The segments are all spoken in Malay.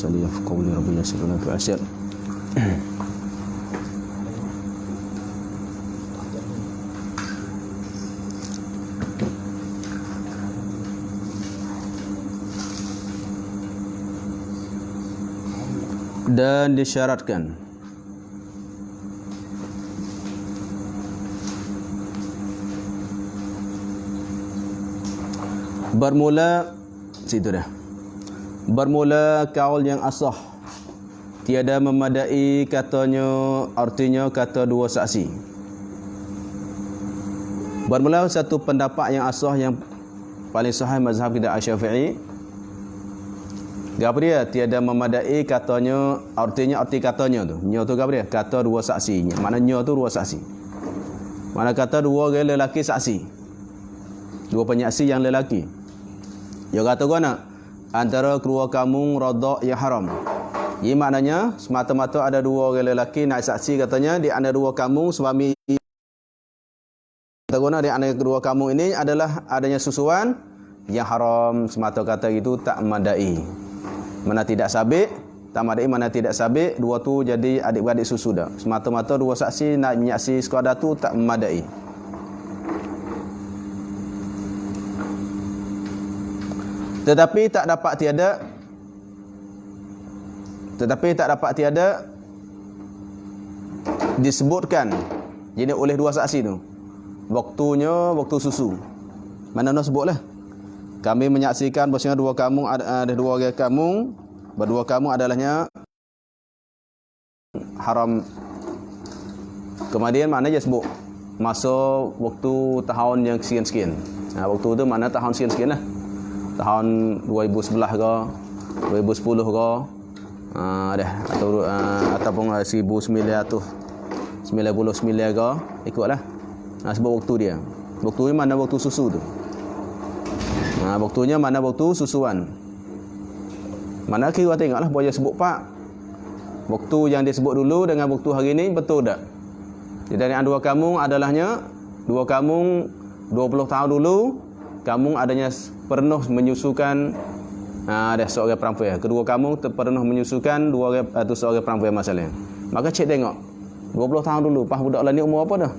ليفقهوا لربنا يسرنا في أسر. Dan disyaratkan bermula situ dah. Bermula kaul yang asah tiada memadai katanya, artinya kata dua saksi. Bermula satu pendapat yang asah yang paling sahih mazhab kita Asy-Syafi'i. Apa dia? Tiada memadai katanya, artinya arti katanya tu. Nya tu apa dia? Kata dua saksi. Mana nya tu dua saksi. Mana kata dua orang lelaki saksi. Dua penyaksi yang lelaki. Ya kata kau nak antara kedua kamu radha yang haram. Ini maknanya semata-mata ada dua orang lelaki nak saksi katanya di antara dua kamu suami. Kata kau nak di antara kedua kamu ini adalah adanya susuan yang haram. Semata kata itu tak madai. Mana tidak sabit, tak madai mana tidak sabit, dua tu jadi adik-beradik susu dah. Semata-mata dua saksi nak menyaksi sekadar tu tak madai. Tetapi tak dapat tiada disebutkan jadi oleh dua saksi tu waktunya waktu susu. Mana nak sebutlah. Kami menyaksikan bahawasanya dua kamu ada dua orang kamu, berdua kamu adalahnya haram. Kemudian mana je sebut masa waktu tahun yang sekian-sekian. Waktu tu mana tahun sekian-sekian lah. Tahun 2011 ke 2010 ke ataupun 1999 ke ikutlah. Sebab waktu dia. Waktu ni mana waktu susu tu. Waktunya mana waktu susuan. Mana kira tengoklah boleh sebut pak. Waktu yang disebut dulu dengan waktu hari ni betul tak? Jadi dari dua kamu adalahnya dua kamu 20 tahun dulu kamu adanya pernah menyusukan ada seorang perempuan. Kedua kamu pernah menyusukan dua orang atau seorang perempuan masalah. Maka cek tengok 20 tahun dulu, pas budak lah ni umur apa dah?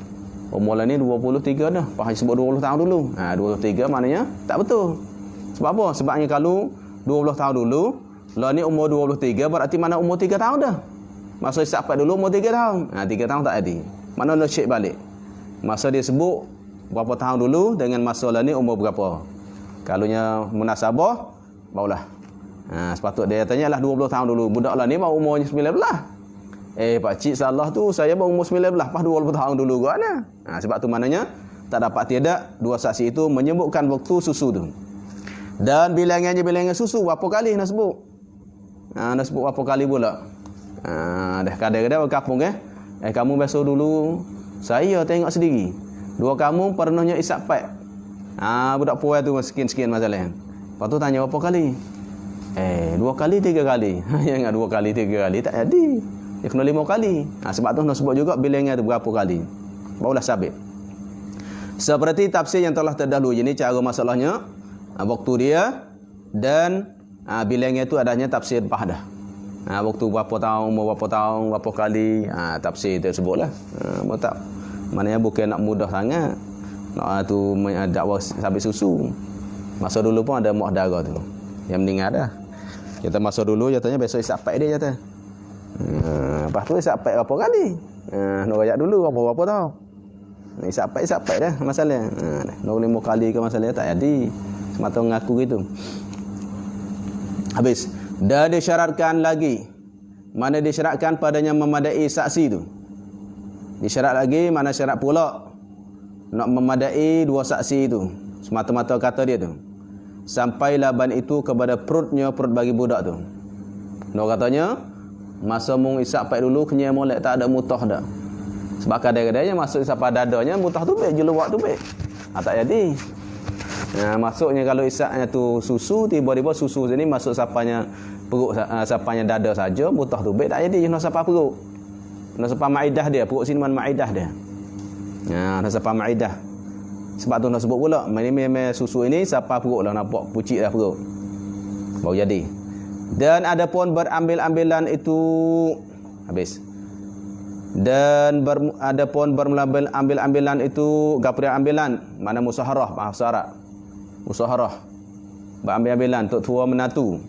Umur lah ni 23 dah. Pas sebut 20 tahun dulu. 23 maknanya tak betul. Sebab apa? Sebabnya kalau 20 tahun dulu, lah ni umur 23 berarti mana umur 3 tahun dah. Masa sahabat dulu umur 3 tahun. 3 tahun tak ada. Mana nak cek balik. Masa dia sebut berapa tahun dulu dengan masa lah ni umur berapa. Kalunya munasabah, barulah. Sepatut dia tanya lah 20 tahun dulu. Budak lah ni baru umurnya 19. Pak cik salah tu, saya baru umur 19, pas 20 tahun dulu gua ada. Sebab tu maknanya tak dapat tiada dua saksi itu menyebutkan waktu susu tu. Dan bilangannya bilangan susu berapa kali nak sebut? Nak sebut berapa kali pula? Dah kadang-kadang berkapung kamu besok dulu saya tengok sendiri. Dua kamu pernahnya isap paik. Budak puai tu sekian-sekian masalah. Lepas tu tanya berapa kali? 2 kali 3 kali. Yang 2 kali 3 kali tak jadi. Dia kena 5 kali. Sebab tu nak sebut juga bilangan tu berapa kali. Barulah sabit. Seperti tafsir yang telah terdahulu. Ini cara masalahnya. Waktu dia. Dan bilangan itu adanya tafsir pahdah. Waktu berapa tahun, umur berapa tahun, berapa kali. Tafsir tersebutlah. Tak. Maknanya bukan nak mudah sangat. Nak tu dakwah sabit susu. Masa dulu pun ada muhdara tu. Yang meninggal dah. Kita masa dulu katanya besok isap paik dia kata. Lepas tu isap paik berapa kali? Nak rayak dulu berapa tahun. Isap paik dah masalah. Nak 5 kali ke masalah tak jadi. Semata mengaku gitu. Habis. Dan disyaratkan lagi. Mana disyaratkan padanya memadai saksi tu. Disyarat lagi mana syarat pula. Nak memadai dua saksi itu. Semata-mata kata dia tu. Sampai laban itu kepada perut bagi budak tu. Nak katanya masa mung isap paik dulu kenyai molek tak ada mutah dah. Sebab kadang-kadang masuk isap pada dadanya mutah tu baik jeluak tu baik. Tak jadi. Masuknya kalau isapnya tu susu tiba-tiba susu sini masuk sapanya perut sapanya dada saja mutah tu baik tak jadi nak sapa perut. Nak sapa maidah dia, perut sini mana maidah dia. Nak sapa maidah. Sebab tu nak sebut pula memang susu ini sapa perut lah nampak pucik dah perut. Baru jadi. Dan adapun berambil-ambilan itu habis. Dan adapun berambil-ambilan itu gapura ambilan, mana musaharah bahasa Arab. Musaharah. Berambil-ambilan tok tua menatu.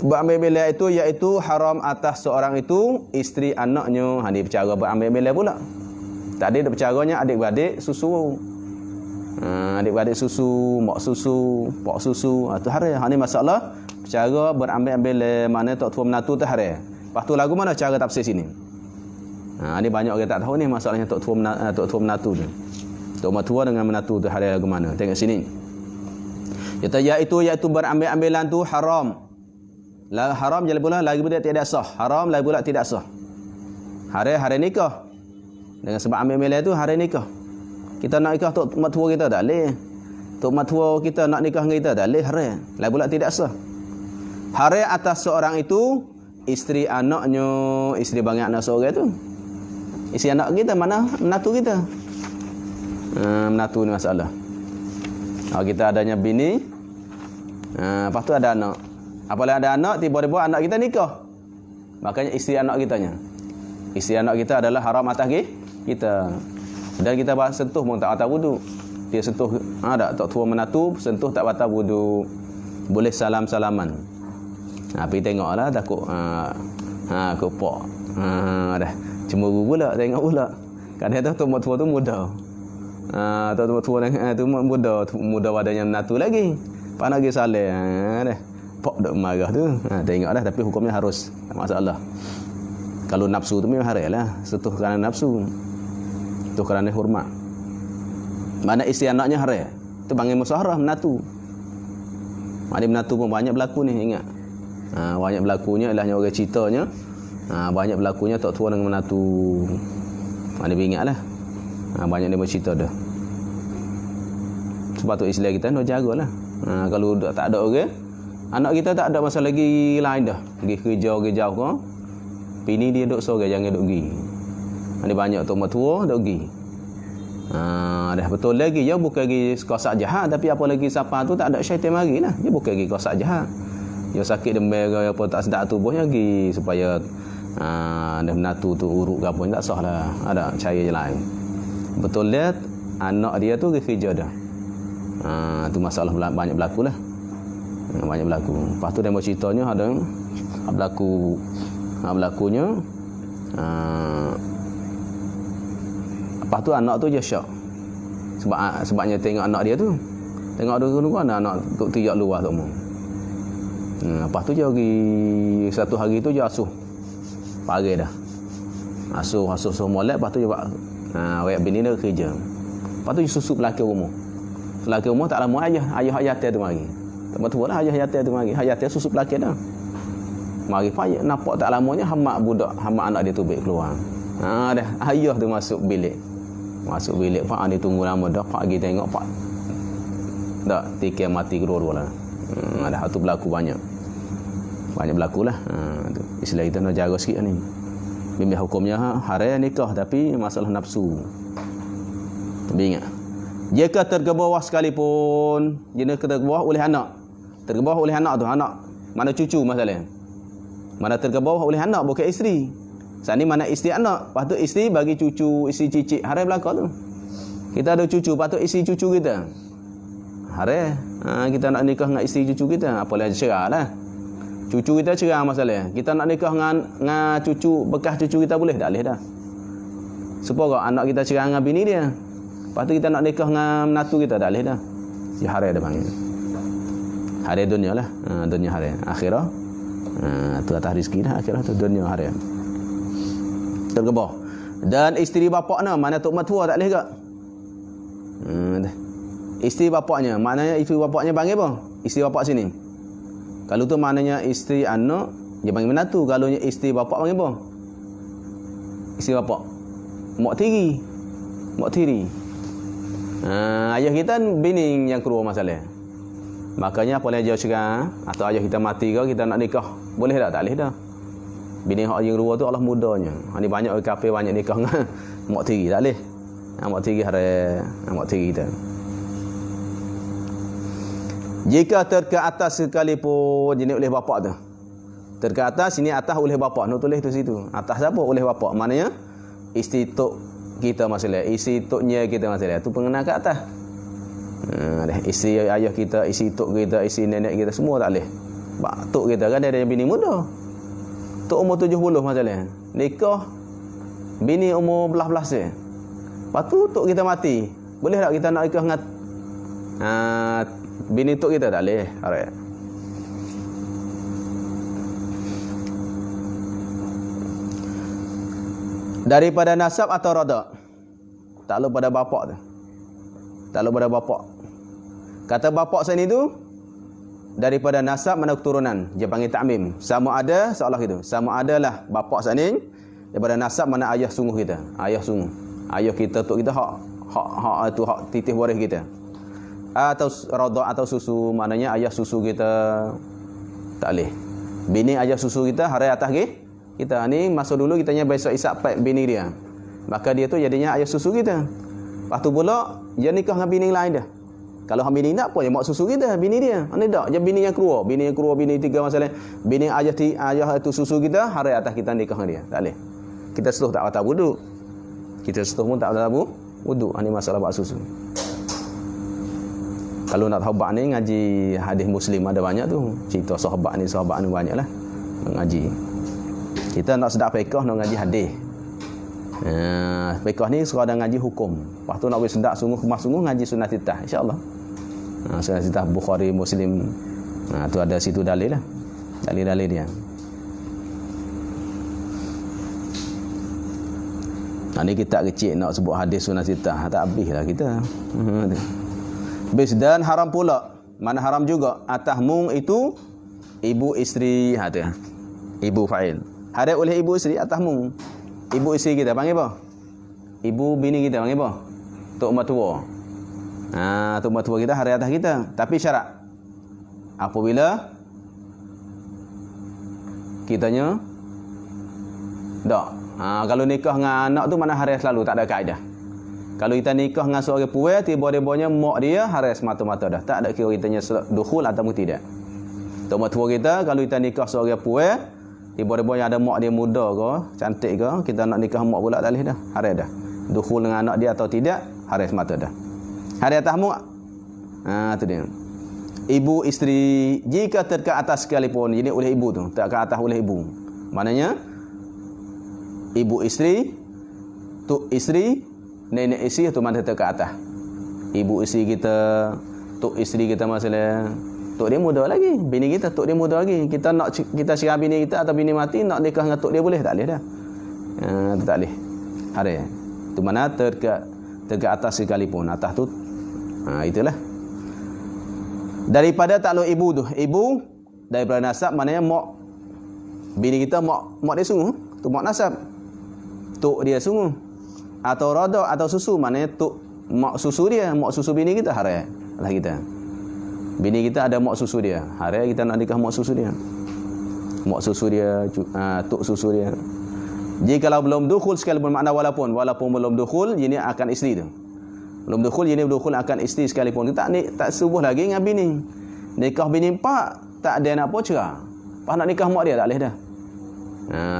Berambil-ambilan itu iaitu haram atas seorang itu isteri anaknya. Ha, dia bercara berambil-ambilan pula. Tadi dia bercaranya adik-beradik susu. Adik-beradik susu, mak susu, pak susu. Itu haram. Ha, ni masalah cara berambil-ambil mana tok tua menatu tu haram. Lepas tu lagu mana cara tafsir sini? Ni banyak orang tak tahu ni masalahnya tok tua menatu ni. Tok mertua dengan menatu tu haram lagu mana? Tengok sini. Iaitu berambil-ambilan tu haram. Haram jadi pula lagi pula tidak sah. Haram lagi pula tidak sah. Hari nikah. Dengan sebab ambil-ambilan tu hari nikah. Kita nak nikah tok mertua kita tak leh. Tok mertua kita nak nikah dengan kita tak leh haram. Lagi pula tidak sah. Hari atas seorang itu isteri anaknya, isteri banyak anak seorang tu. Isteri anak kita mana menatu kita. Menatu ni masalah. Kalau kita adanya bini, lepas tu ada anak. Apabila ada anak, tiba-tiba anak kita nikah. Makanya isteri anak kitanya. Isteri anak kita adalah haram atas kita. Dan kita sentuh pun tak batal wudu. Dia sentuh tak tua menatu, sentuh tak batal wudu. Boleh salam-salaman. Pergi tengoklah takut kopok. Dah cemburu pula tengok pula. Kadang-kadang tok tua tu muda. Tok tua tu muda badannya menatu lagi. Panak pergi saleh. Dah pok dok marah tu. Tengoklah tapi hukumnya harus. Tak masalah. Kalau nafsu tu memang haramlah. Sentuh kerana nafsu. Itu kerana hormat. Mana isteri anaknya haram. Tu panggil musaharah menatu. Maknanya menatu pun banyak berlaku ni ingat. Banyak berlakunya ilahnya orang ceritanya. Banyak berlakunya tok tua dengan menatu. Mana ingatlah. Banyak dia bercerita dah. Sebab tu Islam kita nak jagalah. Kalau tak ada orang, anak kita tak ada masa lagi lain dah. Pergi kerja jauh ke. Bini dia duk sorang jangan duk pergi. Ada banyak tok mertua duk pergi. Dah betul lagi ya bukan lagi kosak jahat tapi apa lagi siapa tu tak ada syaitan marilah. Dia bukan lagi kosak jahat. Dia sakit demam ke apa tak sedap tubuhnya lagi supaya dah menatu tu urut ke apa tak sah lah. Ada cara je lain. Betul lihat anak dia tu kerja dah. Tu masalah banyak berlaku lah. Banyak berlaku. Lepas tu dia mau ceritanya ada berlakunya lepas tu anak tu je syok. Sebabnya tengok anak dia tu. Tengok dulu kan anak tu tiak luar tu semua. Lepas tu je pergi satu hari tu je asuh. Pagi dah. Asuh semua lep lepas tu je buat rakyat bini dia kerja. Lepas tu je susu pelaki rumah. Pelaki rumah tak lama ayah yatir tu mari. Tak betul lah ayah yatir tu mari. Yatir susu pelaki dah. Mari payah nampak tak lamanya hamak anak dia tu baik keluar. Dah ayah tu masuk bilik. Pak dia tunggu lama dah pak pergi tengok pak. Dak tikar mati kedua-dua lah. Ada hatu berlaku banyak berlaku lah. Tu Islam kita nak jaga sikit ni. Bimbang hukumnya haram nikah tapi masalah nafsu. Tapi ingat jika tergebawah sekalipun jika tergebawah oleh anak tu anak mana cucu masalahnya. Mana tergebawah oleh anak bukan isteri. Saat ni mana isteri anak, lepas tu isteri bagi cucu, isteri cicit, haram belakang tu. Kita ada cucu, lepas tu isteri cucu kita. Haram. Kita nak nikah dengan isteri cucu kita, apalah cerah lah. Cucu kita cerah masalah. Kita nak nikah dengan cucu, bekas cucu kita boleh? Tak boleh dah. Supaya anak kita cerah dengan bini dia. Lepas tu kita nak nikah dengan menatu kita, tak boleh dah. Ya haram dia panggil. Haram dunia lah. Dunia haram. Akhirah. Tu atas rezeki dah. Akhirah tu dunia haram. Tergebah. Dan isteri bapaknya mana tok mertua tak boleh ke? Isteri bapaknya, maknanya isteri bapaknya panggil apa? Isteri bapak sini. Kalau tu maknanya isteri anak, dia panggil menatu. Kalau isteri bapak panggil apa? Isteri bapak. Mak tiri. Ayah kita bini yang keluar masalah. Makanya apa yang jauh cerah atau ayah kita mati ke kita nak nikah, boleh tak? Tak boleh dah. Bini hak yang dua tu Allah mudanya. Ni banyak orang kafir banyak nikah dengan mak tiri tak boleh. Mak tiri haram, mak tiri kita. Jika terke atas sekalipun jenis oleh bapak tu. Terke atas, sini atas oleh bapak. Nak tulis tu situ. Atas siapa? Oleh bapak. Maknanya isteri tok kita masalah. Isteri toknya kita masalah. Tu pengenal ke atas. Isteri ayah kita, isteri tok kita, isteri nenek kita semua tak boleh. Bak tok kita kan dia ada bini muda. Tok umur 70 masalah. Nikah bini umur belas-belas je. Lepas tu tok kita mati. Boleh tak kita nak nikah dengan bini tok kita? Tak boleh. Alright. Daripada nasab atau rada. Tak lalu pada bapak tu. Tak lalu pada bapak. Kata bapak sini tu daripada nasab mana keturunan. Dia panggil ta'mim. Sama ada seolah gitu. Sama adalah bapak sini daripada nasab mana ayah sungguh kita. Ayah sungguh. Ayah kita tok kita hak tu hak titih waris kita. Atau rada atau susu, maknanya ayah susu kita tak boleh. Bini ayah susu kita hari atas kita ni masa dulu kitanya besok isap bini dia. Maka dia tu jadinya ayah susu kita. Lepas tu pula dia nikah dengan bini lain dah. Kalau hang bini nak apa je mak susu kita, bini dia. Ane tak, dia bini yang keluar, bini tiga masalah. Bini ayah tu susu kita, hari atas kita nikah dengan dia. Tak boleh. Kita setuh tak batal wudu. Kita setuh pun tak batal wudu. Ini masalah bab susu. Kalau nak tahu bab ni ngaji hadis Muslim ada banyak tu. Cerita sahabat ni banyaklah mengaji. Kita nak sedap fiqh nak ngaji hadis. Fiqh ni suruh ada ngaji hukum. Lepas tu nak boleh sedap sungguh kemas sungguh ngaji sunnatitah insya-Allah. Sunnatitah Bukhari Muslim. Tu ada situ dalil lah. Dalil-dalil dia. Ni kita kecil nak sebut hadis sunnatitah tak habislah kita. Bis dan haram pula. Mana haram juga atas mung itu ibu isteri tu. Ibu fa'il. Ada oleh ibu isteri atas mung. Ibu isteri kita panggil apa? Ibu bini kita panggil apa? Tok mertua. Tok mertua kita hari atas kita. Tapi syarat apabila kitanya tak. Kalau nikah dengan anak tu mana hari selalu tak ada kaedah. Kalau kita nikah dengan seorang puai, tiba-tibanya mak dia hari semata-mata dah. Tak ada kira kitanya dukhul atau tidak. Tok mertua kita kalau kita nikah seorang puai, tiba-tibanya ada mak dia muda ke, cantik ke, kita nak nikah mak pula tak boleh dah. Hari dah. Dukhul dengan anak dia atau tidak, hari semata dah. Hari atas mak. Tu dia. Ibu isteri jika terdekat atas sekalipun, ini oleh ibu tu, terdekat atas oleh ibu. Maknanya ibu isteri, tok isteri, nenek isteri tu mana terdekat atas. Ibu isteri kita, tok isteri kita masalah tok dia muda lagi, bini kita tok dia muda lagi. Kita syarah bini kita atau bini mati nak nikah dengan tok dia boleh tak boleh dah. Tak boleh. Hari tu mana terdekat atas sekalipun. Atas tu itulah. Daripada takluk ibu tu. Ibu daripada nasab maknanya mak bini kita mak dia sungguh, tu mak nasab. Tok dia sungguh. Atau rada atau susu maknanya tok mak susu dia, mak susu bini kita hari lah kita. Bini kita ada mak susu dia. Hari kita nak nikah mak susu dia. Mak susu dia, tok susu dia. Jikalau belum dukhul sekalipun, makna walaupun belum dukhul, ini akan isteri tu. Belum dukhul, ini dukhul akan isteri sekalipun. Kita tak subuh lagi dengan bini. Nikah bini pak, tak ada nak apa cerah. Pas nak nikah mak dia tak boleh dah.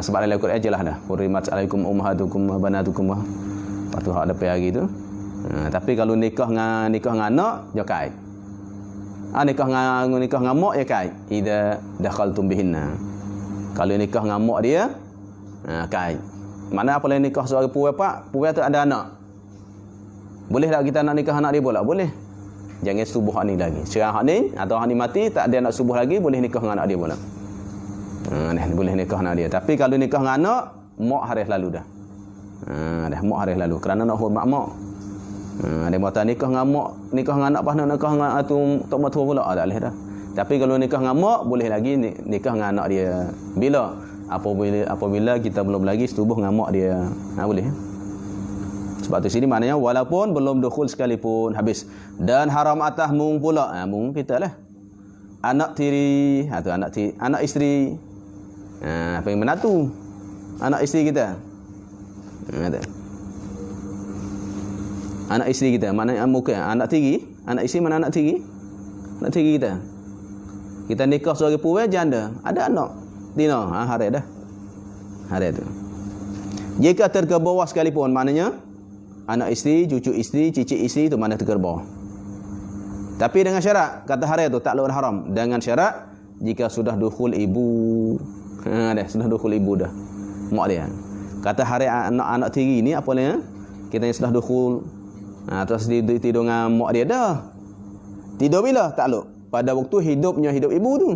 Sebab dalam Al-Quran jelas dah. Hurrimat alaikum ummahatukum wa banatukum. Lepas tu hak depan hari tu. Tapi kalau nikah dengan anak, dia kait. Nikah dengan mak dia kait. Idza dakhaltum bihinna. Kalau nikah dengan mak dia, kait. Mana apa lain nikah seorang puai pak, puai tu ada anak. Boleh tak kita nak nikah anak dia pula? Boleh. Jangan subuh hak ni lagi. Cerah hak ni atau hak ni mati, tak ada nak subuh lagi, boleh nikah dengan anak dia pula. Boleh nikah dengan dia. Tapi kalau nikah dengan anak, mak harus lalu dah. Dah mak harus lalu kerana nak hormat mak. Dia kata nikah dengan mak, nikah dengan anak pas nak nikah dengan tok mertua pula tak boleh dah. Tapi kalau nikah dengan mak, boleh lagi nikah dengan anak dia. Bila? Apabila kita belum lagi setubuh dengan mak dia. Boleh. Sebab tu sini maknanya walaupun belum dukhul sekalipun habis. Dan haram atas mung pula. Mung kita lah. Anak tiri, tu anak isteri. Apa yang menatu? Anak isteri kita. Anak isteri kita, mana muka anak tiri? Anak isteri mana anak tiri? nak tiri kita. Kita nikah seorang perempuan janda, ada anak. Dina, hari dah. Hari tu. Jika terke bawah sekalipun, maknanya anak isteri, cucu isteri, cicit isteri tu mana terke bawah. Tapi dengan syarat, kata hari tu tak haram. Dengan syarat jika sudah dukhul ibu. Dah, sudah dukhul ibu dah. Mak dia. Kata hari anak tiri ni apa dia? Kita yang sudah dukhul. Terus tidur dengan mak dia dah. Tidur bila? Takluk. Pada waktu hidup ibu tu.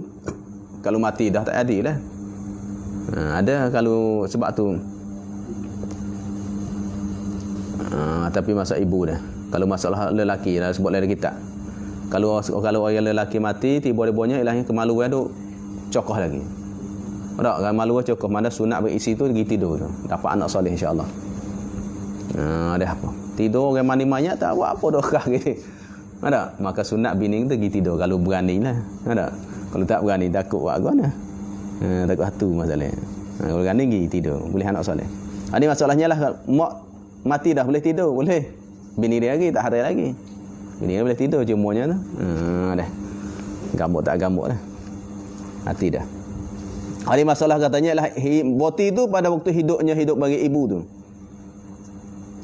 Kalau mati dah tak ada lah. Ada kalau sebab tu. Tapi masalah ibu dah. Kalau masalah lelaki lah, sebut lelaki tak. Kalau orang lelaki mati, tiba-tibanya ilahnya kemaluan tu cokoh lagi. Tak, kemaluan cokoh. Mana sunat berisi tu pergi tidur tu. Dapat anak soleh insya-Allah. Ada apa? Tidur orang mani-mani tak buat apa dokah gitu. Ada, maka sunat bini kita pergi tidur kalau beranilah. Ada. Kalau tak berani takut buat apa dah. Takut hatu masalah. Kalau berani pergi tidur, boleh anak soleh. Ini masalahnya lah mak mati dah boleh tidur, boleh. Bini dia lagi tak ada lagi. Bini dia boleh tidur cumanya tu. Dah. Gambuk tak gambuk dah. Mati dah. Ini masalah katanya lah boti tu pada waktu hidup bagi ibu tu.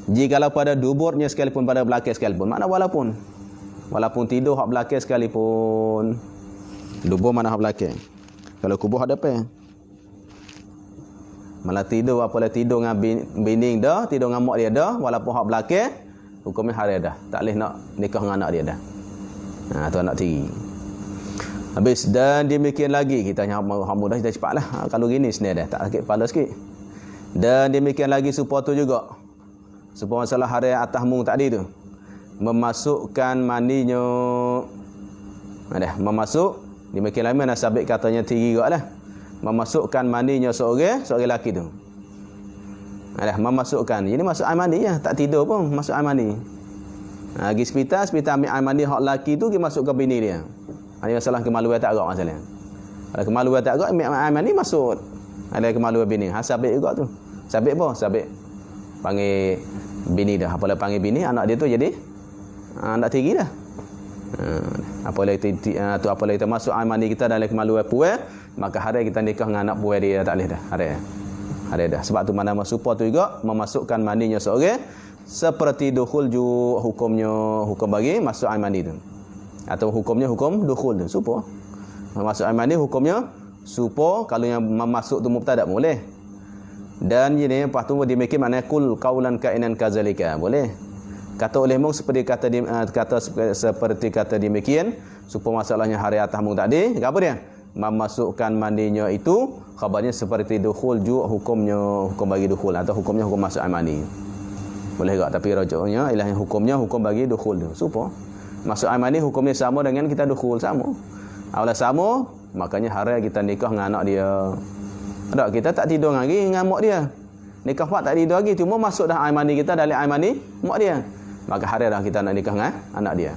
Jikalau pada duburnya sekalipun, pada belakang sekalipun, mana walaupun tidur hak belakang sekalipun, dubur mana hak belakang. Kalau kubur hak depan. Malah tidur apalah tidur dengan bini dah, tidur dengan mak dia dah, walaupun hak belakang, hukumnya hari dah. Tak boleh nak nikah dengan anak dia dah. Tu anak tiri. Habis dan demikian lagi kita hamba dah kita cepatlah. Kalau gini sebenarnya dah tak sakit kepala sikit. Dan demikian lagi supaya tu juga. Supaya masalah hari atas mung tadi tu. Memasukkan maninya. Memasuk. Demikian lagi mana sabit katanya tiri juga lah. Memasukkan maninya seorang lelaki tu. Memasukkan. Ini masuk air mani ya. Tak tidur pun masuk air mani. Pergi hospital ambil air mani hak lelaki tu pergi masuk ke bini dia. Ini masalah kemaluan tak agak masalah. Kalau kemaluan tak agak ambil air mani masuk. Ada kemaluan bini. Sabit juga tu. Sabit apa? Sabit panggil bini dah. Apabila panggil bini, anak dia tu jadi anak tiri dah. Apabila kita masuk air mani kita dalam kemaluan puan, maka hari kita nikah dengan anak puan dia tak boleh dah. Hari dah. Sebab tu mana masupa tu juga memasukkan maninya seorang seperti dukhul ju hukum bagi masuk air mani tu. Atau hukumnya hukum dukhul tu. Supa. Masuk air mani hukumnya supa, kalau yang memasuk tu mubtada boleh. Dan ini lepas tu demikian maknanya kul qaulan kainan kazalika, boleh. Kata oleh mung seperti kata demikian, supaya masalahnya hari atas mung tadi, apa dia? Memasukkan mandinya itu khabarnya seperti dukhul hukum bagi dukhul atau hukumnya hukum masuk air mani. Boleh tak? Tapi rajuknya ialah hukumnya hukum bagi dukhul tu. Supaya masuk air mani hukumnya sama dengan kita dukhul sama. Awalnya sama, makanya hari kita nikah dengan anak dia. Tak, kita tak tidur lagi dengan mak dia. Nikah pak tak tidur lagi, cuma masuk dah air mani kita dalam air mani mak dia. Maka hari dah kita nak nikah dengan anak dia.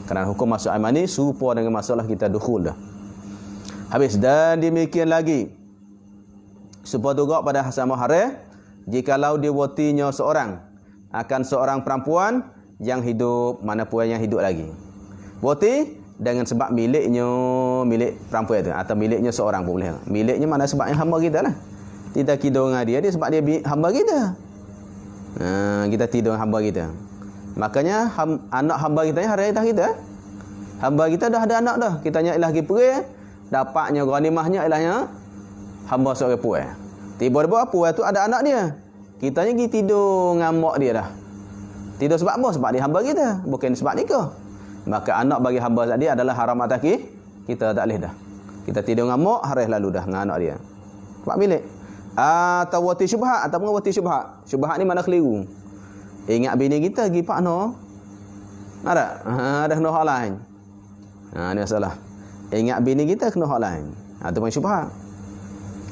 Kerana hukum masuk air mani serupa dengan masalah kita dukhul dah. Habis dan demikian lagi. Supaya juga pada sama hari, jikalau diwatinya seorang akan seorang perempuan yang hidup, mana puan yang hidup lagi. Wati dengan sebab milik perempuan itu atau miliknya seorang pun boleh. Miliknya mana sebabnya hamba kita lah. Kita tidur dengan dia sebab dia hamba kita. Kita tidur dengan hamba kita. Makanya anak hamba kita ni hari atas kita. Hamba kita dah ada anak dah. Kita nya ialah pergi pergi, dapatnya ghanimahnya ialah hamba seorang puan. Tiba-tiba puan tu ada anak dia. Kita ni pergi tidur dengan mak dia dah. Tidur sebab apa? Sebab dia hamba kita, bukan sebab nikah. Maka anak bagi hamba tadi adalah haram atas kita, tak boleh dah. Kita tidur dengan mak, haris lalu dah dengan anak dia. Sebab milik. Atau wati syubhat, atau wati syubhat. Syubhat ni mana keliru. Ingat bini kita pergi pakno. Ada kena hak lain. Ni masalah. Ingat bini kita kena hak lain. Itu panggil syubhat.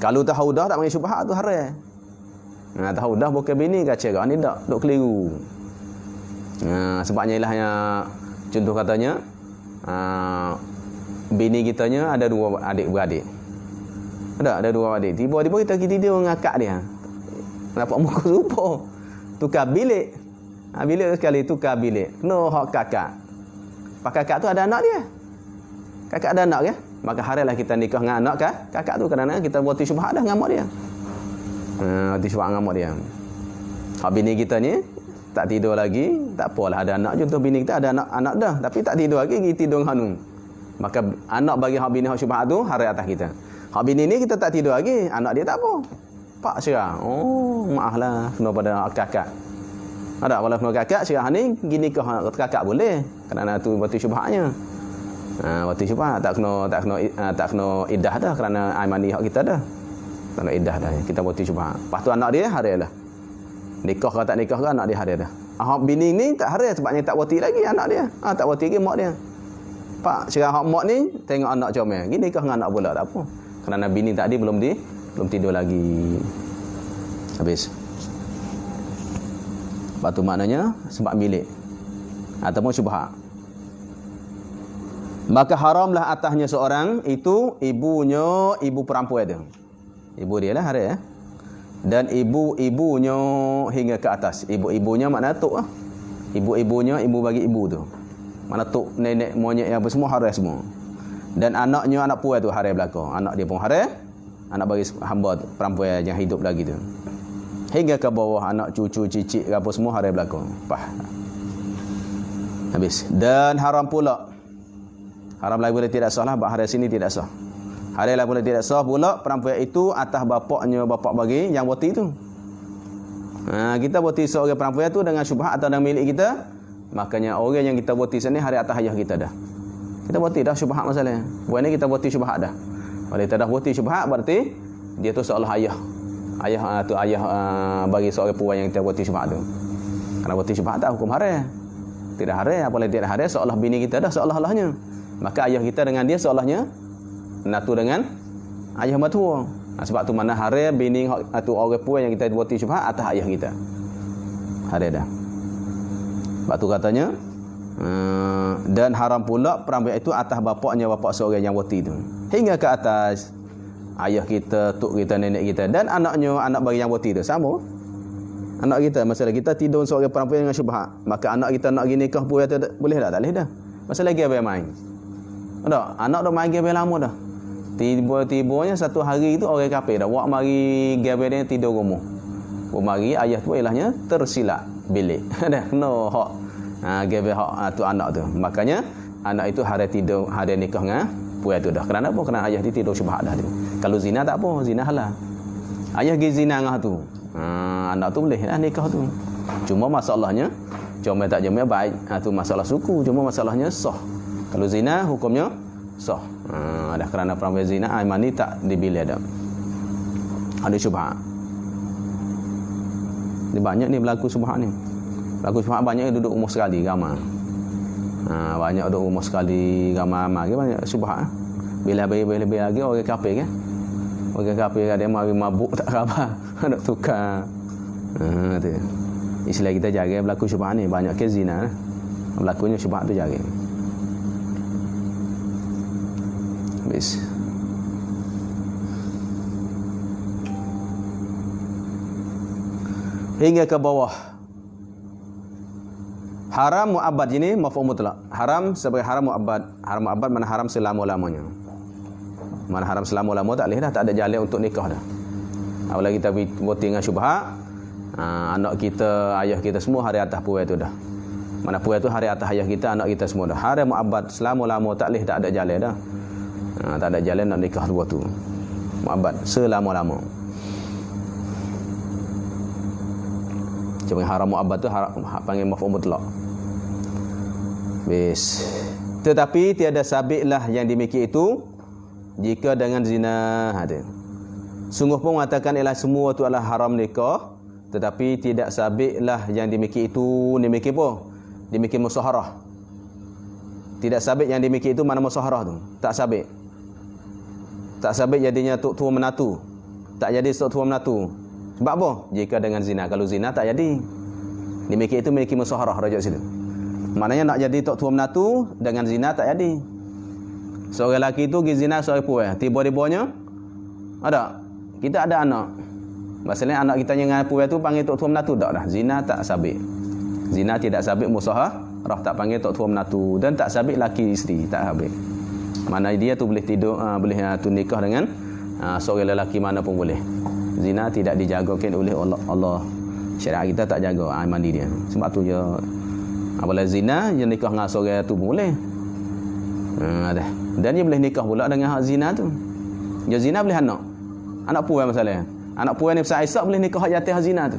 Kalau tahu dah tak panggil syubhat tu haram. Tahu dah bukan bini kacau ni tak, duk keliru. Sebabnya ilahnya contoh katanya bini kitanya ada dua adik-beradik. Ada dua adik. Tiba-tiba kita pergi tidur dengan akak dia. Nampak muka serupa. Tukar bilik. Bilik sekali tukar bilik. Kena hak kakak. Pak kakak tu ada anak dia. Kakak ada anak ke? Maka harilah kita nikah dengan anak kakak tu, kerana kita buat syubhat dah dengan mak dia. Buat syubhat dengan mak dia. Hak bini kita ni tak tidur lagi, tak apalah ada anak, contoh bini kita ada anak dah tapi tak tidur lagi, pergi tidur dengan hanu. Maka anak bagi hak bini hak syubhat tu hari atas kita. Hak bini ni kita tak tidur lagi, anak dia tak apa. Pak syarah. Oh, maaflah kena pada kakak. Ada kalau kena kakak syarah ni gini ke kakak boleh kerana tu batu syubhatnya. Batu syubhat tak kena iddah dah kerana aimani hak kita dah. Tak kena iddah dah. Kita batu syubhat. Lepas tu anak dia hari dah. Nikah ke tak nikah ke anak dia hari dah. Hak bini ni tak hari sebabnya tak wati lagi anak dia. Tak wati lagi mak dia. Pak syarah hak mak ni tengok anak comel. Gini nikah dengan anak pula tak apa. Kerana bini tadi belum tidur lagi. Habis. Batu maknanya sebab milik ataupun syubhat. Maka haramlah atasnya seorang itu ibu perempuan dia. Ibu dia lah hari dan ibunya hingga ke atas. Ibunya makna tok lah. Ibunya ibu bagi ibu tu. Mana tok nenek monyet yang apa semua haram semua. Dan anaknya anak puan tu haram belaka. Anak dia pun haram. Anak bagi hamba tu, perempuan yang hidup lagi tu. Hingga ke bawah anak cucu cicit apa semua haram belaka. Habis. Dan haram pula. Haram lagi boleh tidak sah lah. Hari sini tidak sah. Hari lah boleh tidak sah pula perempuan itu atas bapak bagi yang wati tu. Kita wati seorang perempuan tu dengan syubhat atau dengan milik kita. Makanya orang yang kita wati sini hari atas ayah kita dah. Kita wati dah syubhat masalah. Buat ni kita wati syubhat dah. Kalau kita dah wati syubhat berarti dia tu seolah ayah. Ayah bagi seorang perempuan yang kita wati syubhat tu. Karena wati syubhat tak hukum haram. Tidak haram, apalagi tidak haram seolah bini kita dah seolah-olahnya. Maka ayah kita dengan dia seolahnya natu dengan ayah mertua. Sebab tu mana haram bini atau orang puan yang kita buat syubhat atas ayah kita. Haram dah. Sebab tu katanya dan haram pula perempuan itu atas bapak seorang yang wati tu. Hingga ke atas ayah kita, tok kita, nenek kita dan anaknya, anak bagi yang wati tu sama. Anak kita, masalah kita tidur seorang perempuan dengan syubhat, maka anak kita nak pergi nikah pun boleh tak? Tak boleh dah. Masalah lagi apa yang main? Ada, anak dah main game lama dah. Tiba-tibanya satu hari tu orang kafir dah. Wak mari game dia tidur rumah. Mari ayah tu ilahnya tersilap bilik. Dah kena hak game hak tu anak tu. Makanya anak itu hari tidur, hari nikah dengan puan tu dah. Kerana apa? Kerana ayah dia tidur syubhat dah tu. Kalau zina tak apa, zina halal. Ayah pergi zina dengan tu. Anak tu boleh dah nikah tu. Cuma masalahnya comel tak comel baik. Tu masalah suku. Cuma masalahnya sah. Kalau zina hukumnya sah. Dah kerana perempuan zina aiman ni tak dibila dah. Ada syubhat. Ni banyak ni berlaku syubhat ni. Berlaku syubhat banyak duduk umur sekali ramai. Banyak duduk umur sekali ramai banyak syubhat. Bila lebih lagi orang kafir kan. Orang kafir dia mari mabuk tak khabar. Nak tukar. Tu. Istilah kita jaga berlaku syubhat ni banyak kes zina. Berlakunya syubhat tu jaga. Habis. Hingga ke bawah. Haram mu'abbad ini mafhum mutlak. Haram sebagai haram mu'abbad. Haram mu'abbad mana haram selama-lamanya. Mana haram selama-lamanya tak boleh dah, tak ada jalan untuk nikah dah. Apalagi kita buat dengan syubhat, anak kita, ayah kita semua hari atas puan tu dah. Mana puan tu hari atas ayah kita, anak kita semua dah. Haram mu'abbad selama-lamanya tak boleh, tak ada jalan dah. Tak ada jalan nak nikah dua tu. Mu'abbad selama-lama. Cuma haram mu'abbad tu panggil maf'ul mutlaq. Bis. Tetapi tiada sabitlah yang dimiliki itu jika dengan zina. Sungguh pun mengatakan ialah semua itu adalah haram nikah, tetapi tidak sabitlah yang dimiliki itu. Dimiliki apa? Dimiliki musaharah. Tidak sabit yang dimiliki itu mana musaharah tu? Tak sabit. Tak sabit jadinya tua menatu. Tak jadi tua menatu. Sebab apa? Jika dengan zina. Kalau zina tak jadi. Dimiliki itu memiliki musaharah rajuk situ. Maknanya nak jadi tua menatu dengan zina tak jadi. Seorang lelaki itu pergi zina seorang puan. Tiba-tibanya ada. Kita ada anak. Masalahnya anak kita dengan puan tu panggil tua menatu tak dah. Zina tak sabit. Zina tidak sabit musaharah tak panggil tua menatu dan tak sabit laki isteri tak sabit. Mana dia tu boleh tidur, boleh tu nikah dengan seorang lelaki mana pun boleh. Zina tidak dijagakan oleh Allah. Syariat kita tak jaga mandi dia. Sebab tu je apabila zina dia nikah dengan seorang tu pun boleh. Dah. Dan dia boleh nikah pula dengan hak zina tu. Dia zina boleh anak puan masalah. Anak puan ni besar Aisyah boleh nikah hak jatih hak zina tu.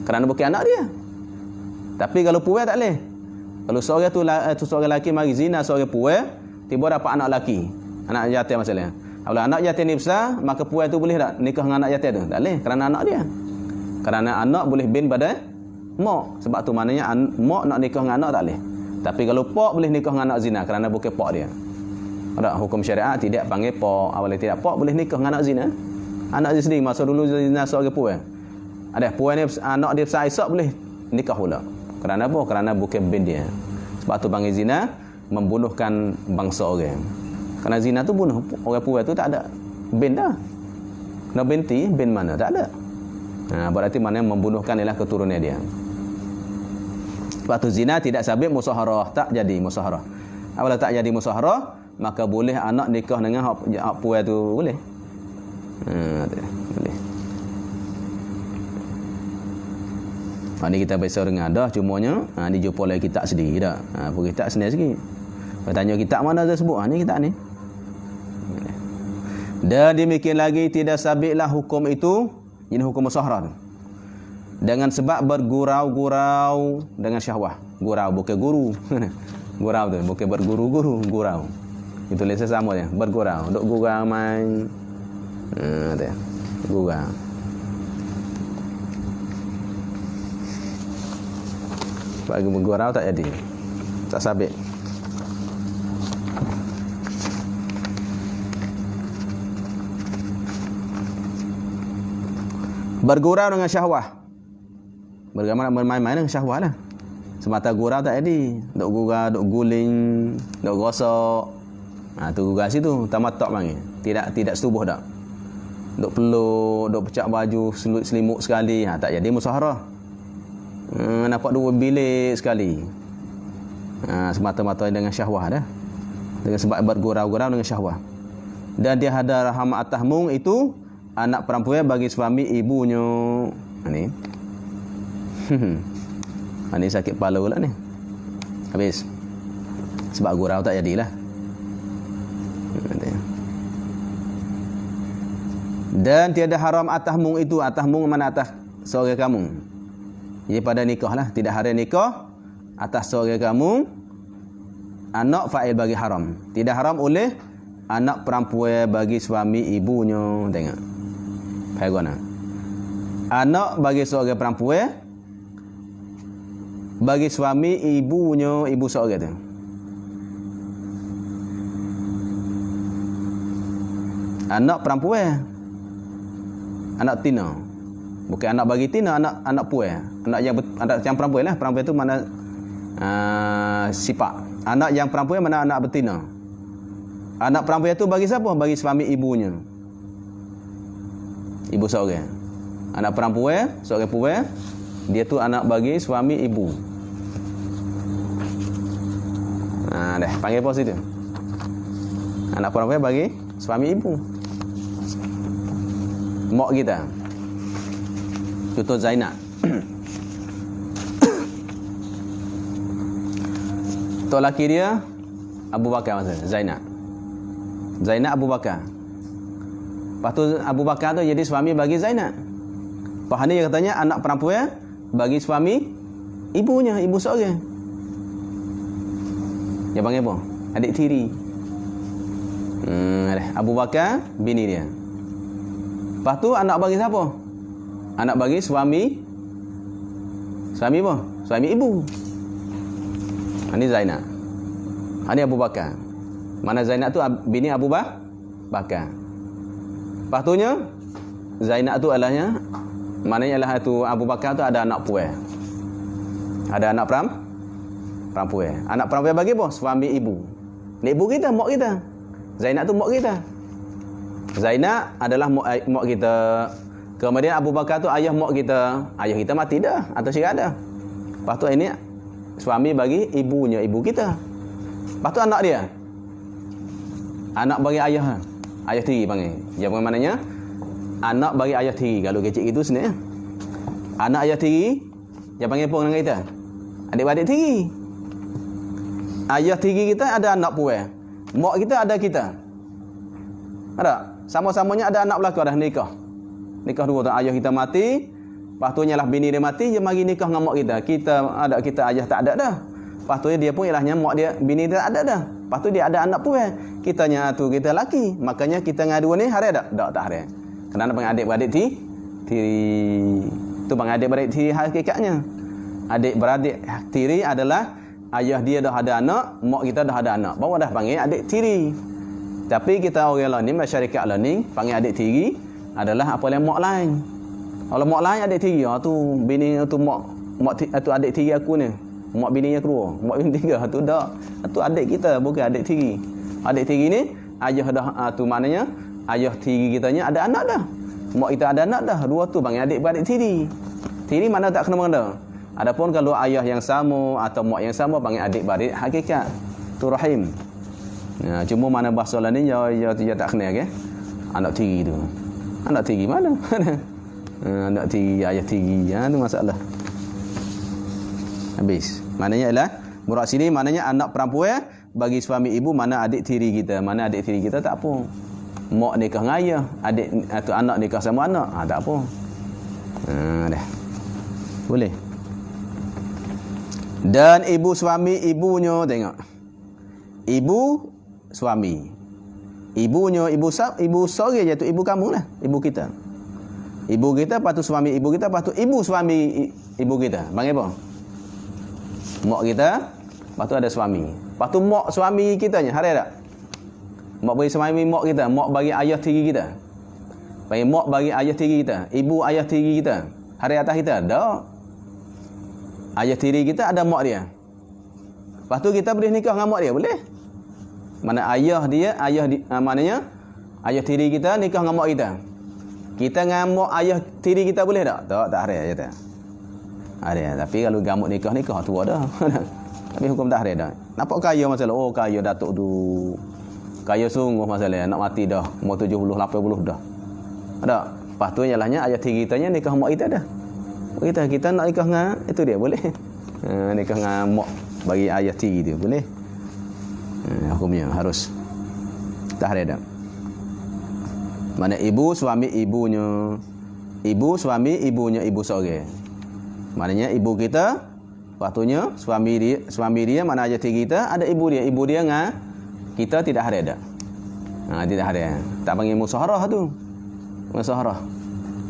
Kerana bukan anak dia. Tapi kalau puan tak boleh. Kalau seorang tu seorang lelaki mari zina seorang puan, tiba dapat anak lelaki. Anak jatih masalah. Kalau anak jatih ni besar, maka puan tu boleh tak nikah dengan anak jatih tu? Tak boleh kerana anak dia. Kerana anak boleh bin pada mak. Sebab tu maknanya mak nak nikah dengan anak tak boleh. Tapi kalau pak boleh nikah dengan anak zina kerana bukan pak dia. Ada hukum syariat tidak panggil pak. Awalnya tidak pak boleh nikah dengan anak zina. Anak dia sendiri masa dulu zina seorang puan. Ada puan ni anak dia besar Aisyah boleh nikah pula. Kerana apa? Kerana bukan bin dia. Sebab tu panggil zina membunuhkan bangsa orang. Kerana zina tu bunuh orang puan tu tak ada bin dah. Kena binti, bin mana? Tak ada. Berarti mana membunuhkan ialah keturunan dia. Sebab tu zina tidak sabit musaharah, tak jadi musaharah. Apabila tak jadi musaharah, maka boleh anak nikah dengan hak puan tu boleh. Boleh. Ni kita biasa dengar dah, cumanya ni jumpa lagi kitab sendiri dah. Pun kitab sendiri sikit. Tanya kitab mana dia sebut? Ni kitab ni. Dan demikian lagi tidak sabitlah hukum itu, ini hukum musaharah tu. Dengan sebab bergurau-gurau dengan syahwah. Gurau bukan guru. Gurau tu bukan berguru-guru, gurau. Itu lesson sama dia, bergurau. Duk gurau main. Tu. Gurau. Bagi bergurau tak jadi. Tak sabit. Bergurau dengan syahwah. Bermain-main dengan syahwah lah. Semata gurau tak jadi. Duk gurau, duk guling, duk gosok. Tu gurau situ tamattu' panggil. Tidak setubuh dak. Duk peluk, duk pecah baju selimut sekali. Tak jadi musaharah. Nampak dua bilik sekali. Semata-mata dengan syahwah dah. Dengan sebab bergurau-gurau dengan syahwah. Dan dia ada raham atahmung itu anak perempuan bagi suami ibunya. Ni. Ini sakit kepala pula ni. Habis. Sebab gurau tak jadilah. Dan tiada haram atahmung itu. Atahmung mana atas seorang kamu. Jadi pada nikah lah. Tidak haram nikah atas seorang kamu. Anak fa'il bagi haram. Tidak haram oleh anak perempuan bagi suami ibunya. Tengok. Bagaimana? Anak bagi seorang perempuan bagi suami ibunya, ibu seorang tu. Anak perempuan. Anak tina. Bukan anak bagi tina, anak puan. Anak yang perempuan lah. Perempuan tu mana sifat. Anak yang perempuan mana anak betina. Anak perempuan tu bagi siapa? Bagi suami ibunya. Ibu seorang. Anak perempuan, seorang perempuan, dia tu anak bagi suami ibu. Dah, panggil apa situ? Anak perempuan bagi suami ibu. Mak kita. Contoh Zainab. Tok laki dia Abu Bakar masa Zainab. Zainab Abu Bakar. Lepas tu Abu Bakar tu jadi suami bagi Zainab. Lepas ni dia katanya anak perempuan bagi suami ibunya, ibu seorang. Dia panggil apa? Adik tiri. Abu Bakar bini dia. Lepas tu anak bagi siapa? Anak bagi suami apa? Suami ibu. Ini Zainab. Ini Abu Bakar. Mana Zainab tu bini Abu Bakar. Lepas tu nya Zainab tu alahnya, maknanya ialah tu Abu Bakar tu ada anak puan. Ada anak perempuan. Anak perempuan bagi apa? Suami ibu. Ni ibu kita, mak kita. Zainab tu mak kita. Zainab adalah mak kita. Kemudian Abu Bakar tu ayah mak kita. Ayah kita mati dah atau syirik dah. Lepas tu ini suami bagi ibunya, ibu kita. Lepas tu anak dia. Anak bagi ayah. Ayah tiri panggil. Yang maknanya anak bagi ayah tiri. Kalau kecil itu sebenarnya. Anak ayah tiri, yang panggil apa dengan kita? Adik-adik tiri. Ayah tiri kita ada anak puan. Mak kita ada kita. Ada? Sama-samanya ada anak belaka dah nikah. Nikah dua tu. Ayah kita mati. Lepas tu nyalah bini dia mati, dia mari nikah dengan mak kita. Kita ayah tak ada dah. Lepas tu dia pun ialah mak dia, bini dia tak ada dah. Lepas tu dia ada anak puan. Kitanya tu kita laki. Makanya kita ngadu ni hari tak? Tak hari. Kerana panggil adik-beradik tiri. Tu panggil adik-beradik tiri hakikatnya. Adik-beradik tiri adalah ayah dia dah ada anak, mak kita dah ada anak. Bawa dah panggil adik tiri. Tapi kita orang lain ni, masyarakat lain ni, panggil adik tiri adalah apa yang mak lain. Kalau mak lain adik tiri, tu bini tu mak tu adik tiri aku ni. Mak bini yang kedua, mak bini tiga tu dak. Tu adik kita bukan adik tiri. Adik tiri ni ayah dah tu maknanya ayah tiri kitanya ada anak dah. Mak kita ada anak dah. Dua tu panggil adik-beradik tiri. Tiri mana tak kena mengena. Adapun kalau ayah yang sama atau mak yang sama panggil adik-beradik hakikat. Tu rahim. Ya, cuma mana bahasa lain ni dia tak kena ke? Anak tiri tu. Anak tiri mana? Anak tiri, ayah tiri. Tu masalah. Habis. Maknanya ialah murad sini maknanya anak perempuan bagi suami ibu mana adik tiri kita. Mana adik tiri kita tak apa. Mak nikah dengan ayah, adik atau anak nikah sama anak. Tak apa. Dah. Boleh. Dan ibu suami ibunya tengok. Ibu suami. Ibunya ibu sore je tu ibu kamu lah, ibu kita. Ibu kita lepas tu suami ibu kita, lepas tu ibu suami ibu kita. Panggil apa? Mak kita, lepas tu ada suami. Lepas tu mak suami kitanya, hari tak? Mak bagi suami mak kita, mak bagi ayah tiri kita. Panggil mak bagi ayah tiri kita, ibu ayah tiri kita. Hari atas kita ada. Ayah tiri kita ada mak dia. Lepas tu kita boleh nikah dengan mak dia, boleh? Mana ayah dia, maknanya ayah tiri kita nikah dengan mak kita. Kita dengan mak ayah tiri kita boleh tak? Tak hari kata. Ada, tapi kalau gamuk nikah tu ada. Tapi hukum tak hari dah. Nampak kaya masalah. Oh, kaya datuk tu. Kaya sungguh masalah. Nak mati dah. Umur 70, 80 dah. Ada. Lepas tu nyalahnya ayah tiri kita nikah mak kita dah. Kita nak nikah dengan itu dia boleh. Nikah dengan mak bagi ayah tiri dia boleh. Hukumnya harus tak ada dah. Mana ibu suami ibunya, ibu suami ibunya ibu seorang. Maknanya ibu kita, waktunya suami dia mana aja tiri kita ada ibu dia dengan kita tidak ada. Tidak ada. Tak panggil musyawarah tu. Musyawarah.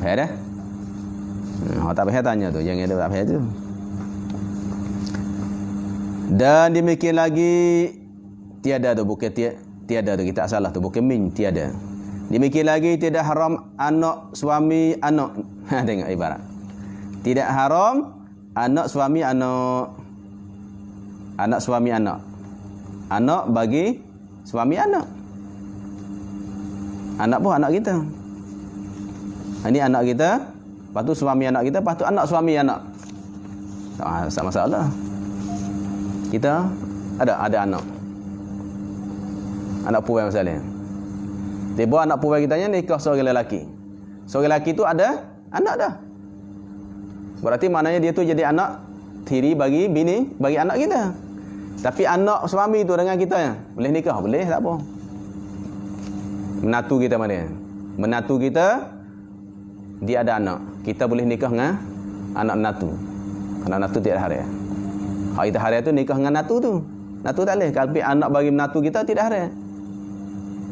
Faham dah? Tak payah tanya tu, jangan ada tak payah tu. Dan demikian lagi tiada tu bukan tiada tu kita salah tu bukan min tiada. Demikian lagi tidak haram anak suami anak. Tengok ibarat. Tidak haram anak suami anak. Anak suami anak. Anak bagi suami anak. Anak pun anak kita. Ini anak kita, lepas tu suami anak kita, lepas tu anak suami anak. Tak masalah. Kita ada anak. Anak puan misalnya. Tiba anak puan kita nikah seorang lelaki. Seorang lelaki tu ada anak dah. Berarti maknanya dia tu jadi anak tiri bagi bini, bagi anak kita. Tapi anak suami tu dengan kita boleh nikah, boleh tak apa. Menatu kita mana? Menatu kita dia ada anak. Kita boleh nikah dengan anak menatu. Anak menatu tidak hari. Hak kita hari tu nikah dengan natu tu. Natu tak boleh. Kalau anak bagi menatu kita tidak hari.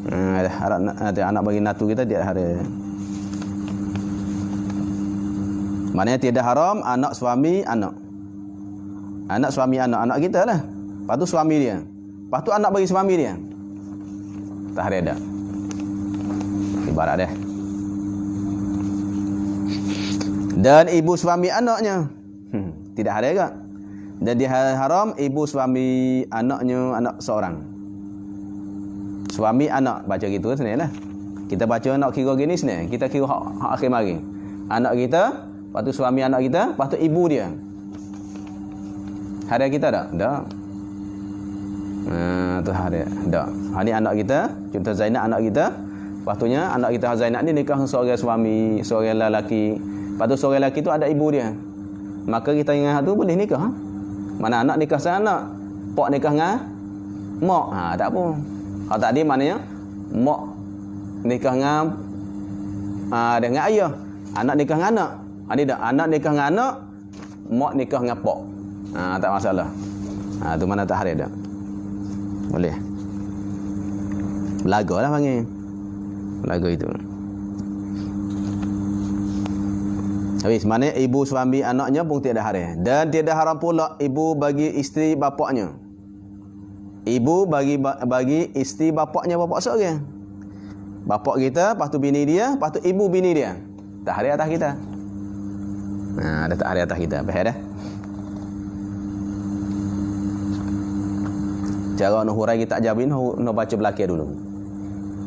Anak bagi natu kita tidak hari. Maknanya tidak haram anak suami anak. Anak suami anak. Anak kita lah. Lepas tu suami dia. Lepas tu anak bagi suami dia. Tak hari ada. Ibarat dia. Dan ibu suami anaknya. Tidak ada ke? Dan dia haram ibu suami anaknya anak seorang. Suami anak. Baca gitu sebenarnya lah. Kita baca nak kira gini sebenarnya. Kita kira hak akhir mari. Anak kita. Lepas tu suami anak kita. Lepas tu ibu dia. Hari kita tak? Tak. Tu hari. Tak. Ni anak kita, contoh Zainab anak kita. Lepastunya anak kita Zainab ni nikah dengan seorang suami, seorang lelaki. Lepas tu seorang lelaki tu ada ibu dia. Maka kita ingat tu boleh nikah. Mana anak nikah sama anak, pak nikah dengan mak. Tak apa. Kalau tadi maknanya mak nikah dengan ayah, anak nikah dengan anak. Ada tak? Anak nikah dengan anak, mak nikah dengan pak. Tak masalah. Tu mana tak hari dah. Boleh. Belaga lah panggil. Belaga itu. Habis mana ibu suami anaknya pun tiada haram. Dan tiada haram pula ibu bagi isteri bapaknya. Ibu bagi isteri bapaknya bapak seorang. Bapak kita, lepas tu bini dia, lepas tu ibu bini dia. Tak haram atas kita. Dah tak haram atas kita. Faham dah? Cara nak hurai kita jawabin, nak baca belakang dulu.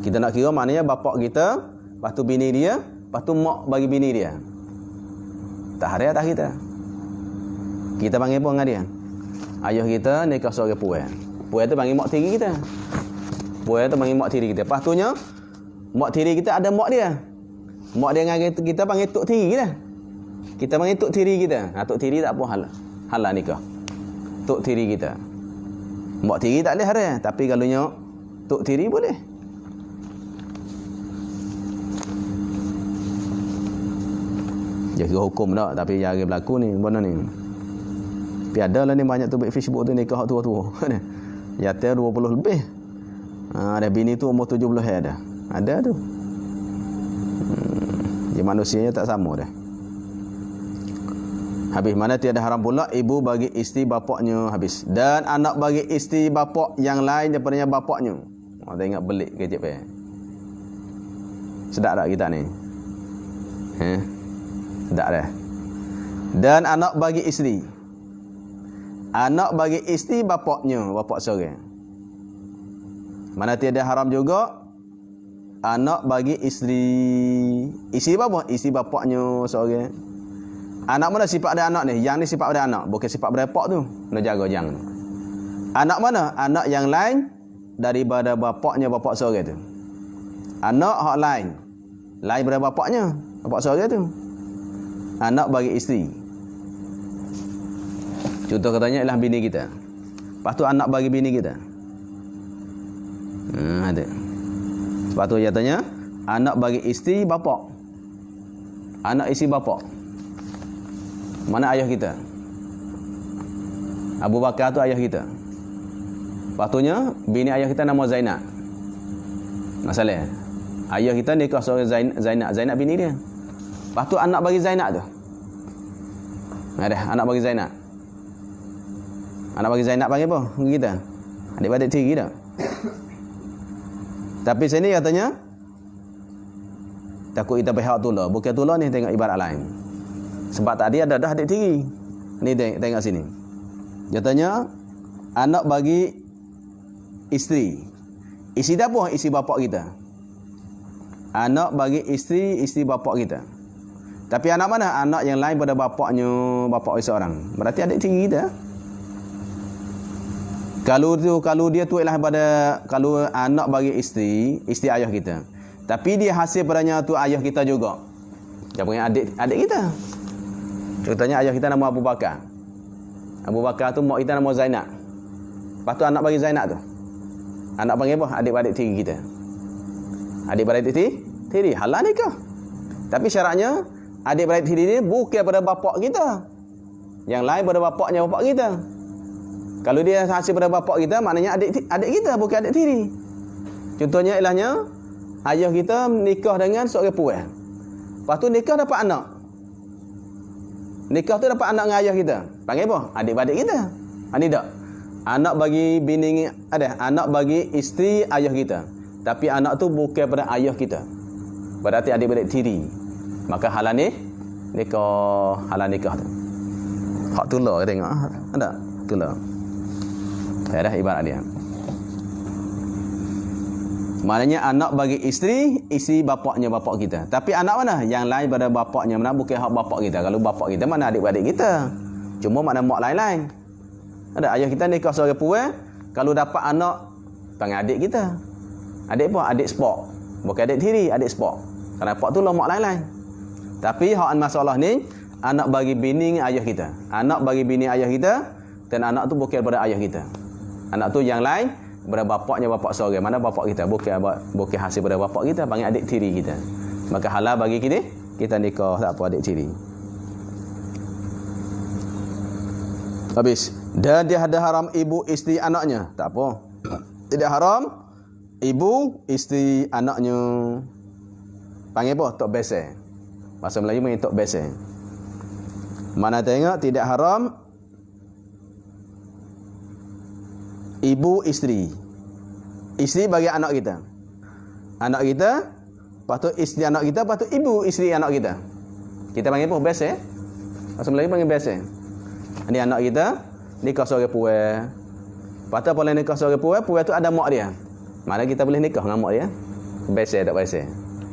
Kita nak kira maknanya bapak kita, lepas tu bini dia, lepas tu mak bagi bini dia. Tak haram atas kita. Kita panggil apa dengan dia? Ayah kita nikah seorang puan. Puan tu panggil mak tiri kita. Puan tu panggil mak tiri kita. Lepas tu nya, mak tiri kita ada mak dia. Mak dia dengan kita panggil tok tiri kita. Kita panggil tok tiri kita. Tok tiri tak apa halal nikah. Tok tiri kita. Mak tiri tak boleh haram. Tapi kalau nya tok tiri boleh. Dia kira hukum tak, tapi jari berlaku ni benda ni. Tapi ada lah ni banyak tu baik Facebook tu nikah tua-tua. Jatuh 20 lebih. Ada bini tu umur 70 dah. Ada tu. Dia manusianya tak sama dah. Habis mana tiada haram pula ibu bagi isteri bapaknya habis. Dan anak bagi isteri bapak yang lain daripada bapaknya. Kita ingat belik kejap ya. Sedap tak kita ni? Sedap dah. Dan anak bagi isteri. Anak bagi isteri bapaknya, bapak seorang. Mana tiada haram juga anak bagi isteri. Isteri bapa? Isteri bapaknya seorang. Anak mana sifat ada anak ni? Yang ni sifat ada anak, bukan sifat berapa tu. Nak jaga jangan. Anak mana? Anak yang lain daripada bapaknya bapak seorang tu. Anak hak lain. Lain daripada bapaknya, bapak seorang tu. Anak bagi isteri. Contoh katanya ialah bini kita. Lepas tu anak bagi bini kita. Ada. Sebab tu katanya anak bagi isteri bapak. Anak isteri bapak. Mana ayah kita? Abu Bakar tu ayah kita. Lepas tu nya bini ayah kita nama Zainab. Masalah. Ayah kita nikah seorang Zainab bini dia. Lepas tu anak bagi Zainab tu. Ada anak bagi Zainab. Anak bagi Zainab panggil apa? Kita. Adik-adik tiri tak? Tapi sini katanya takut kita pihak tulah. Bukan tulah ni tengok ibarat lain. Sebab tadi ada dah adik tiri. Ni tengok sini. Katanya anak bagi isteri. Isteri apa? Isteri bapak kita. Anak bagi isteri bapak kita. Tapi anak mana? Anak yang lain pada bapaknya, bapak seorang. Berarti adik tiri kita. Kalau dia tu ialah pada kalau anak bagi isteri ayah kita. Tapi dia hasil padanya tu ayah kita juga. Dia punya adik kita. Contohnya ayah kita nama Abu Bakar. Abu Bakar tu mak kita nama Zainab. Lepas tu anak bagi Zainab tu. Anak panggil apa? Adik-adik tiri kita. Adik-adik tiri halal nikah. Tapi syaratnya adik-adik tiri ni bukan pada bapak kita. Yang lain pada bapaknya bapak kita. Kalau dia hasil pada bapak kita, maknanya adik kita, bukan adik tiri. Contohnya ilahnya, ayah kita nikah dengan seorang puan. Lepas tu nikah dapat anak. Nikah tu dapat anak dengan ayah kita. Panggil apa? Adik-adik kita. Ini tak? Anak bagi bini, anak bagi isteri ayah kita. Tapi anak tu bukan pada ayah kita. Berarti adik-adik tiri. Maka halal ni, halal nikah tu. Hak tulah kita tengok. Ada? Tulah. Dah ibarat dia. Maknanya anak bagi isteri bapaknya bapak kita. Tapi anak mana? Yang lain pada bapaknya mana bukan hak bapak kita. Kalau bapak kita mana adik-adik kita. Cuma makna mak lain-lain. Ada ayah kita nikah seorang puan, Kalau dapat anak panggil adik kita. Adik apa? Adik spok. Bukan adik tiri, adik spok. Kerana pak tu lomak lain-lain. Tapi hak masalah ni anak bagi bini ayah kita. Anak bagi bini ayah kita dan anak tu bukan daripada ayah kita. Anak tu yang lain daripada bapaknya bapak seorang. Mana bapak kita? Bukan hasil daripada bapak kita, panggil adik tiri kita. Maka halal bagi kita nikah tak apa adik tiri. Habis. Dan dia ada haram ibu isteri anaknya. Tak apa. Tidak haram ibu isteri anaknya. Panggil apa? Tok bese. Bahasa Melayu panggil tok bese. Mana tengok tidak haram ibu isteri. Isteri bagi anak kita. Anak kita, lepas tu isteri anak kita, lepas tu ibu isteri anak kita. Kita panggil apa? Bese. Bahasa Melayu panggil bese. Ini anak kita nikah seorang puai. Lepas tu boleh nikah seorang puai, puai tu ada mak dia. Mana kita boleh nikah dengan mak dia? Bese tak bese.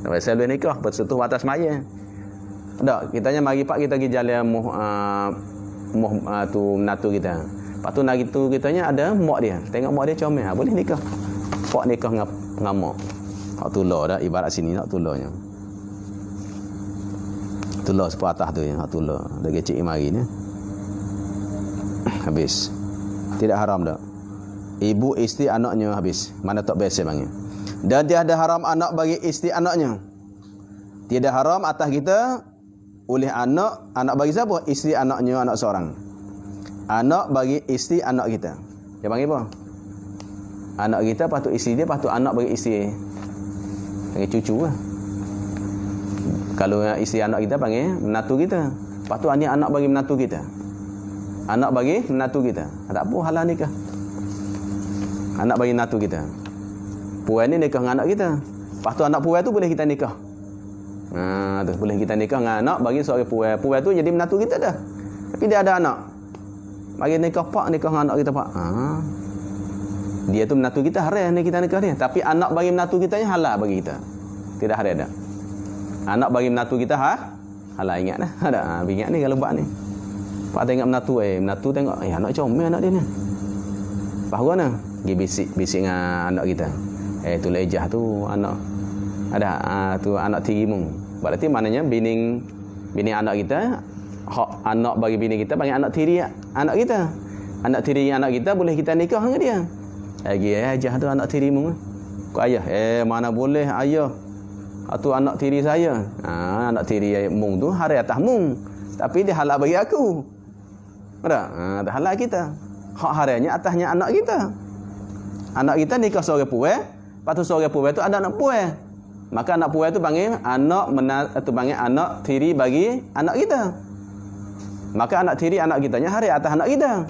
Tak bese boleh nikah, bersetuh atas maya. Tak, kitanya mari pak kita pergi jalan tu menatu kita. Lepas tu nari tu kitanya ada mak dia. Tengok mak dia comel, boleh nikah. Pak nikah dengan mak. Hak tular dah ibarat sini nak tularnya. Tular sebelah atas tu yang hak tular. Dah kecil mari ni. Habis. Tidak haram dah. Ibu isteri anaknya habis. Mana tak biasa panggil. Dan tiada haram anak bagi isteri anaknya. Tiada haram atas kita oleh anak bagi siapa? Isteri anaknya, anak seorang. Anak bagi isteri anak kita. Dia panggil apa? Anak kita patut isteri dia, patut anak bagi isteri. Panggil cucu lah. Kalau isteri anak kita panggil menatu kita. Patut anak bagi menatu kita. Anak bagi menatu kita. Tak apa halal nikah. Anak bagi menatu kita. Puan ni nikah dengan anak kita. Lepas tu anak puan tu boleh kita nikah. Tu boleh kita nikah dengan anak bagi seorang puan. Puan tu jadi menatu kita dah. Tapi dia ada anak. Bagi nikah pak, nikah dengan anak kita pak. Dia tu menatu kita, haram ni kita nikah dia. Tapi anak bagi menatu kita ni halal bagi kita. Tidak haram dah. Anak bagi menatu kita halal, ingat dah. Ada ingat ni kalau buat ni. Pak tengok menatu tengok, anak comel anak dia ni. Bahawa mana? Pergi bisik dengan anak kita. Tu lejah tu anak. Ada tu anak tirimu. Berarti maknanya bini anak kita, hak anak bagi bini kita panggil anak tiri anak kita. Anak tiri anak kita boleh kita nikah dengan dia. Lagi ajah tu anak tirimu. Kau ayah, mana boleh ayah. Tu anak tiri saya. Anak tiri mung tu hari atas mung. Tapi dia halal bagi aku. Ada halal kita. Hak harinya atasnya anak kita. Anak kita nikah seorang puai, lepas tu seorang puai tu ada anak puai. Maka anak puai tu panggil panggil anak tiri bagi anak kita. Maka anak tiri anak kitanya hari atas anak kita.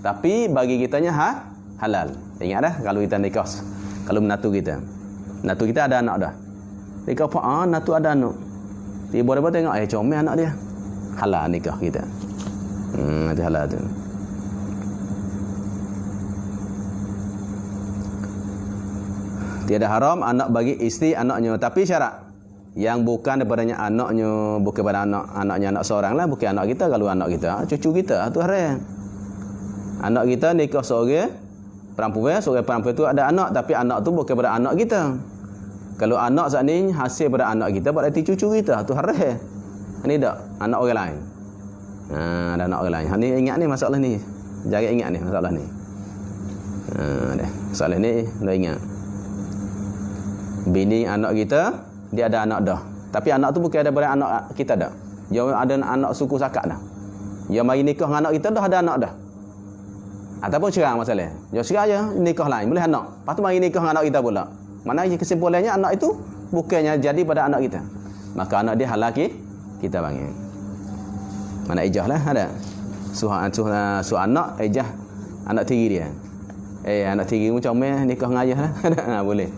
Tapi bagi kitanya halal. Ingat dah kalau kita nikah, kalau menatu kita. Menatu kita ada anak dah. Nikah apa? Menatu ada anak. Tiba-tiba tengok comel anak dia. Halal nikah kita. Itu halal tu. Tiada haram anak bagi isteri anaknya, tapi syarat yang bukan daripadanya anaknya, bukan pada anaknya anak seorang lah, bukan anak kita. Kalau anak kita, cucu kita tu haram. Anak kita nikah seorang perempuan tu ada anak, tapi anak tu bukan pada anak kita. Kalau anak saat ni hasil pada anak kita, berarti cucu kita tu haram. Ini tak anak orang lain. Ada anak orang lain. Ni ingat ni masalah ni. Jaga ingat ni masalah ni. Masalah ni dah ingat. Bini anak kita, dia ada anak dah. Tapi anak tu bukan daripada anak kita dah. Dia ada anak suku sakat dah. Dia mari nikah dengan anak kita dah ada anak dah. Ataupun cerang masalah. Dia cerang je nikah lain, boleh anak. Lepas tu mari nikah dengan anak kita pula. Mana kesimpulannya anak itu bukannya jadi pada anak kita. Maka anak dia halal kita panggil. Mana ijah lah ada. Su anak ijah anak tiri dia. Anak tiri mu comel nikah dengan ayah lah. Ada boleh.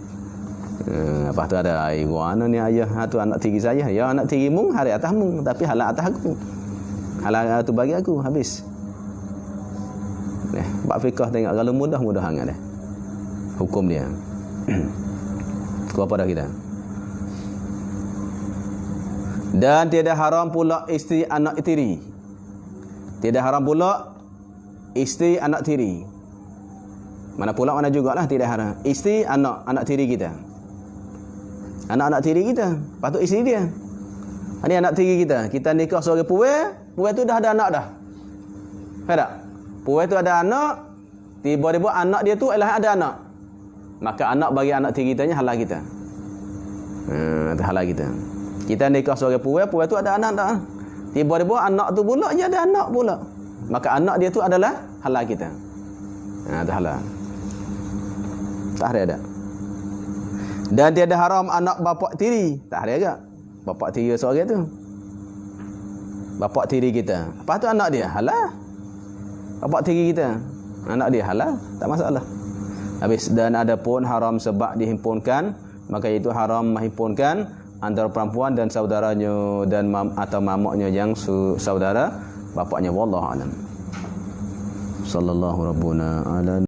Lepas tu ada ibu mana ni ayah tu anak tiri saya. Ya anak tiri mu hari atas mu, tapi halal atas aku. Halal tu bagi aku habis. Bab fiqh tengok kalau mudah sangat dah. Hukum dia. Apa dah kita? Dan tiada haram pula isteri anak tiri. Tiada haram pula isteri anak tiri. Mana pula mana jugalah tidak haram. Isteri anak tiri kita. Anak-anak tiri kita, patut isteri dia. Ini anak tiri kita. Kita nikah seorang puai tu dah ada anak dah. Faham tak? Puai tu ada anak, tiba-tiba anak dia tu ialah ada anak. Maka anak bagi anak tiri kita halal kita. Halal kita. Kita nikah seorang puai tu ada anak dah. Tiba-tiba anak tu pula dia ada anak pula. Maka anak dia tu adalah halal kita. Itu halal. Tak ada. Dan tiada haram anak bapak tiri. Tak ada agak. Bapak tiri seorang tu. Bapak tiri kita. Apa tu anak dia? Halal. Bapak tiri kita. Anak dia halal. Tak masalah. Habis. Dan ada pun haram sebab dihimpunkan. Maka itu haram menghimpunkan antara perempuan dan saudaranya dan atau mamaknya yang saudara bapaknya. Wallahu a'lam. Sallallahu rabbuna ala